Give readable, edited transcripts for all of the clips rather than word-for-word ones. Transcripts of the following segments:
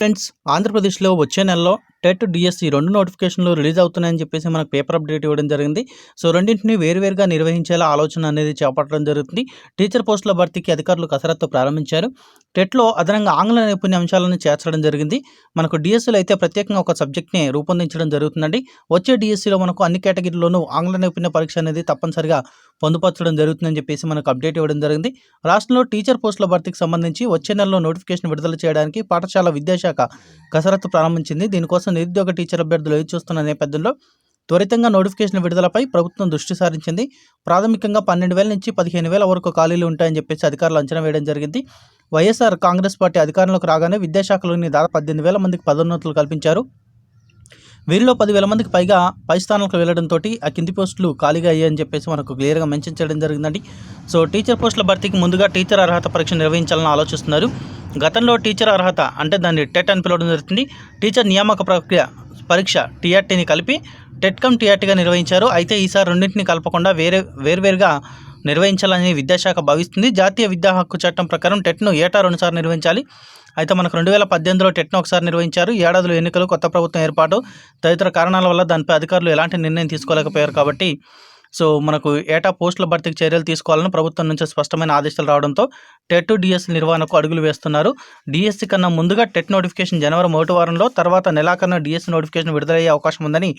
Friends, ఆంధ్రప్రదేశ్లో వచ్చే నెలలో టెట్, డిఎస్సి 2 నోటిఫికేషన్లు రిలీజ్ అవుతున్నాయని చెప్పేసి మనకు పేపర్ అప్డేట్ ఇవ్వడం జరిగింది. సో రెండింటిని వేరువేరుగా నిర్వహించేలా ఆలోచన అనేది చేపట్టడం జరుగుతుంది. టీచర్ పోస్టుల భర్తీకి అధికారులు కసరత్తు ప్రారంభించారు. టెట్లో అదనంగా ఆంగ్ల నైపుణ్య అంశాలను చేర్చడం జరిగింది. మనకు డిఎస్సిలో అయితే ప్రత్యేకంగా ఒక సబ్జెక్ట్ని రూపొందించడం జరుగుతుందండి. వచ్చే డిఎస్సిలో మనకు అన్ని కేటగిరీల్లోనూ ఆంగ్ల నైపుణ్య పరీక్ష అనేది తప్పనిసరిగా పొందుపరచడం జరుగుతుందని చెప్పేసి మనకు అప్డేట్ ఇవ్వడం జరిగింది. రాష్ట్రంలో టీచర్ పోస్టుల భర్తీకి సంబంధించి వచ్చే నెలలో నోటిఫికేషన్ విడుదల చేయడానికి పాఠశాల విద్యాశాఖ కసరత్తు ప్రారంభించింది. దీనికోసం నిరుద్యోగ టీచర్ అభ్యర్థులు ఎదురు చూస్తున్న నేపథ్యంలో త్వరితంగా నోటిఫికేషన్ విడుదలపై ప్రభుత్వం దృష్టి సారించింది. ప్రాథమికంగా 12,000 నుంచి 15,000 వరకు ఖాళీలు ఉంటాయని చెప్పేసి అధికారులు అంచనా వేయడం జరిగింది. వైఎస్ఆర్ కాంగ్రెస్ పార్టీ అధికారంలోకి రాగానే విద్యాశాఖలోని దాదాపు 18,000 మందికి పదోన్నతులు కల్పించారు. వీరిలో 10,000 మందికి పైగా పై స్థానాలకు వెళ్లడంతో ఆ కింది పోస్టులు ఖాళీగా అయ్యాయని చెప్పేసి మనకు క్లియర్గా మెన్షన్ చేయడం జరిగిందండి. సో టీచర్ పోస్టుల భర్తీకి ముందుగా టీచర్ అర్హత పరీక్ష నిర్వహించాలని ఆలోచిస్తున్నారు. గతంలో టీచర్ అర్హత అంటే దాన్ని టెట్ అని పిలవడం జరుగుతుంది. టీచర్ నియామక ప్రక్రియ పరీక్ష టీఆర్టీని కలిపి టెట్ కమ్ టీఆర్టీగా నిర్వహించారు. అయితే ఈసారి రెండింటిని కలపకుండా వేర్వేరుగా నిర్వహించాలని విద్యాశాఖ భావిస్తుంది. జాతీయ విద్యా హక్కు చట్టం ప్రకారం టెట్ను ఏటా 2 సార్లు నిర్వహించాలి. అయితే మనకు 2018లో టెట్ను ఒకసారి నిర్వహించారు. ఏడాదిలో ఎన్నికలు, కొత్త ప్రభుత్వం ఏర్పాటు తదితర కారణాల వల్ల దానిపై అధికారులు ఎలాంటి నిర్ణయం తీసుకోలేకపోయారు. కాబట్టి సో మనకు ఏటా పోస్టుల భర్తీకి చర్యలు తీసుకోవాలని ప్రభుత్వం నుంచి స్పష్టమైన ఆదేశాలు రావడంతో టెట్, డిఎస్సి నిర్వహణకు అడుగులు వేస్తున్నారు. డిఎస్సి కన్నా ముందుగా టెట్ నోటిఫికేషన్ జనవరి 1వ వారంలో, తర్వాత నెలాఖరున డిఎస్సి నోటిఫికేషన్ విడుదలయ్యే అవకాశం ఉందని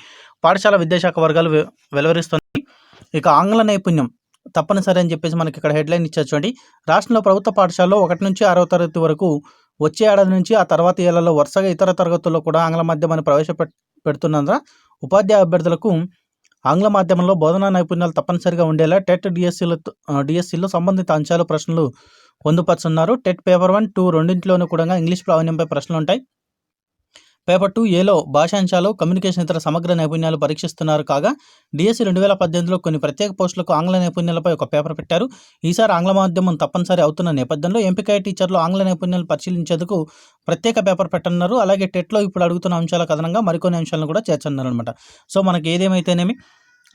పాఠశాల విద్యాశాఖ వర్గాలు వెలువరిస్తున్నాయి. ఇక ఆంగ్ల నైపుణ్యం తప్పనిసరి అని చెప్పేసి మనకి ఇక్కడ హెడ్లైన్ ఇచ్చారు చూడండి. రాష్ట్రంలో ప్రభుత్వ పాఠశాలలో 1 నుంచి 6వ తరగతి వరకు వచ్చే ఏడాది నుంచి ఆ తర్వాత ఏళ్లలో వరుసగా ఇతర తరగతుల్లో కూడా ఆంగ్ల మాధ్యమాన్ని ప్రవేశపెడుతున్నందున ఉపాధ్యాయ అభ్యర్థులకు ఆంగ్ల మాధ్యమంలో బోధనా నైపుణ్యాలు తప్పనిసరిగా ఉండేలా టెట్, డిఎస్సిలో సంబంధిత అంశాలు, ప్రశ్నలు పొందుపరుచున్నారు. టెట్ పేపర్ 1, 2 రెండింటిలోనూ కూడా ఇంగ్లీష్ ప్రావీణ్యంపై ప్రశ్నలు ఉంటాయి. పేపర్ 2ఏలో భాషాంశాలు, కమ్యూనికేషన్ ఇతర సమగ్ర నైపుణ్యాలు పరీక్షిస్తున్నారు. కాగా డిఎస్సి 2018లో కొన్ని ప్రత్యేక పోస్టులకు ఆంగ్ల నైపుణ్యాలపై ఒక పేపర్ పెట్టారు. ఈసారి ఆంగ్ల మాధ్యమం తప్పనిసరి అవుతున్న నేపథ్యంలో ఎంపికయ్యే టీచర్లు ఆంగ్ల నైపుణ్యాలు పరిశీలించేందుకు ప్రత్యేక పేపర్ పెట్టనున్నారు. అలాగే టెట్లో ఇప్పుడు అడుగుతున్న అంశాలకు అదనంగా మరికొన్ని అంశాలను కూడా చేర్చనున్నారు అనమాట. సో మనకి ఏదేమైతేనేమి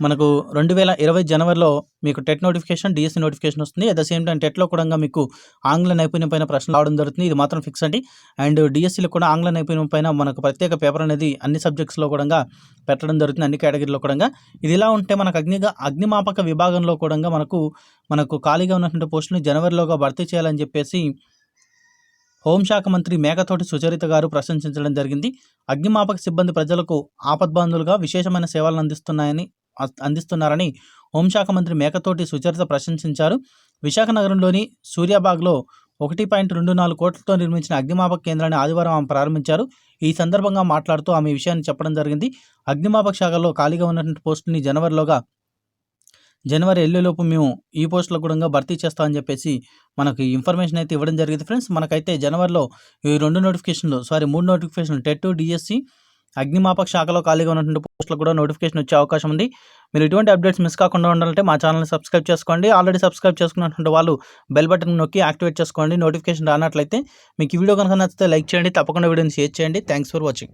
మనకు 2020 జనవరిలో మీకు టెట్ నోటిఫికేషన్, డిఎస్సి నోటిఫికేషన్ వస్తుంది. అట్ ద సేమ్ టైం టెట్లో కూడా మీకు ఆంగ్ల నైపుణ్యం పైన ప్రశ్నలు రావడం జరుగుతుంది. ఇది మాత్రం ఫిక్స్ అండి. అండ్ డిఎస్సిలో కూడా ఆంగ్ల నైపుణ్యం పైన మనకు ప్రత్యేక పేపర్ అనేది అన్ని సబ్జెక్ట్స్లో కూడా పెట్టడం జరుగుతుంది, అన్ని కేటగిరీలో కూడా. ఇది ఇలా ఉంటే మనకు అగ్నిమాపక విభాగంలో కూడా మనకు ఖాళీగా ఉన్నటువంటి పోస్టులను జనవరిలోగా భర్తీ చేయాలని చెప్పేసి హోంశాఖ మంత్రి మేకతోటి సుచరిత గారు ప్రశంసించడం జరిగింది. అగ్నిమాపక సిబ్బంది ప్రజలకు ఆపద్బాంధులుగా విశేషమైన సేవలను అందిస్తున్నారని హోంశాఖ మంత్రి మేకతోటి సుచరిత ప్రశంసించారు. విశాఖ నగరంలోని సూర్యాబాగ్లో 1.24 కోట్లతో నిర్మించిన అగ్నిమాపక కేంద్రాన్ని ఆదివారం ఆమె ప్రారంభించారు. ఈ సందర్భంగా మాట్లాడుతూ ఆమె ఈ విషయాన్ని చెప్పడం జరిగింది. అగ్నిమాపక శాఖలో ఖాళీగా ఉన్నటువంటి పోస్టుని జనవరి ఎల్లులోపు మేము ఈ పోస్టులో కూడా భర్తీ చేస్తామని చెప్పేసి మనకు ఇన్ఫర్మేషన్ అయితే ఇవ్వడం జరిగింది. ఫ్రెండ్స్, మనకైతే జనవరిలో ఈ 3 నోటిఫికేషన్లు టెట్, డిఎస్సి, అగ్నిమాపక శాఖలో ఖాళీగా ఉన్నటువంటి పోస్టులకు కూడా నోటిఫికేషన్ వచ్చే అవకాశం ఉంది. మీరు ఇటువంటి అప్డేట్స్ మిస్ కాకుండా ఉండాలంటే మా ఛానల్ని సబ్స్క్రైబ్ చేసుకోండి. ఆల్రెడీ సబ్స్క్రైబ్ చేసుకున్నటువంటి వాళ్ళు బెల్ బటన్ నొక్కి యాక్టివేట్ చేసుకోండి. నోటిఫికేషన్ రానట్లయితే మీకు ఈ వీడియో కనుక నచ్చితే లైక్ చేయండి, తప్పకుండా వీడియోని షేర్ చేయండి. Thanks for watching.